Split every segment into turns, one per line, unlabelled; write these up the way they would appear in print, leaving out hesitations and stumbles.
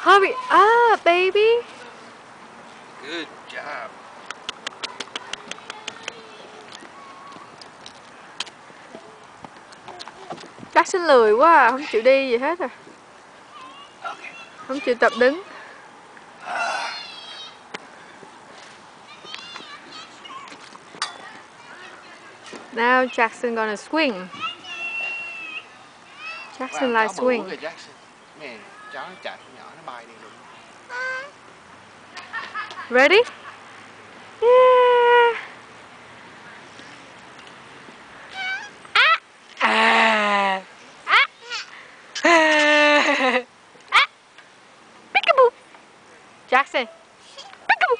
Hurry up, baby.
Good job.
Jackson lười quá à, không chịu đi gì hết à.
Okay.
Không chịu tập đứng. Now Jackson gonna swing. Jackson like swing.
Kìa, Jackson. Nè, chó nó chạy nhỏ nó bay đi luôn.
Ready? Yeah. Peekaboo. Jackson. Peekaboo.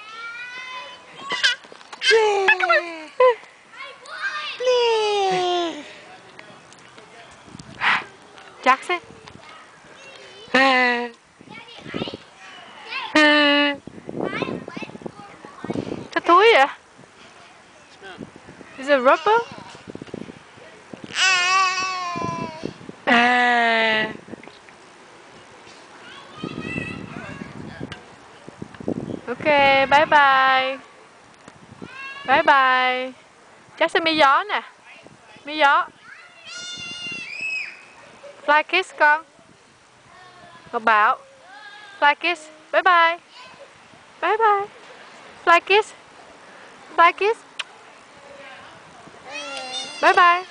Jackson. Cái túi vậy? Is it rubber? Ok, bye bye. Bye bye. Jackson mi gió nè. Mi gió. Fly kiss con. Ngọc Bảo. Fly kiss. Bye bye. Bye bye. Fly kiss. Fly kiss. Bye bye.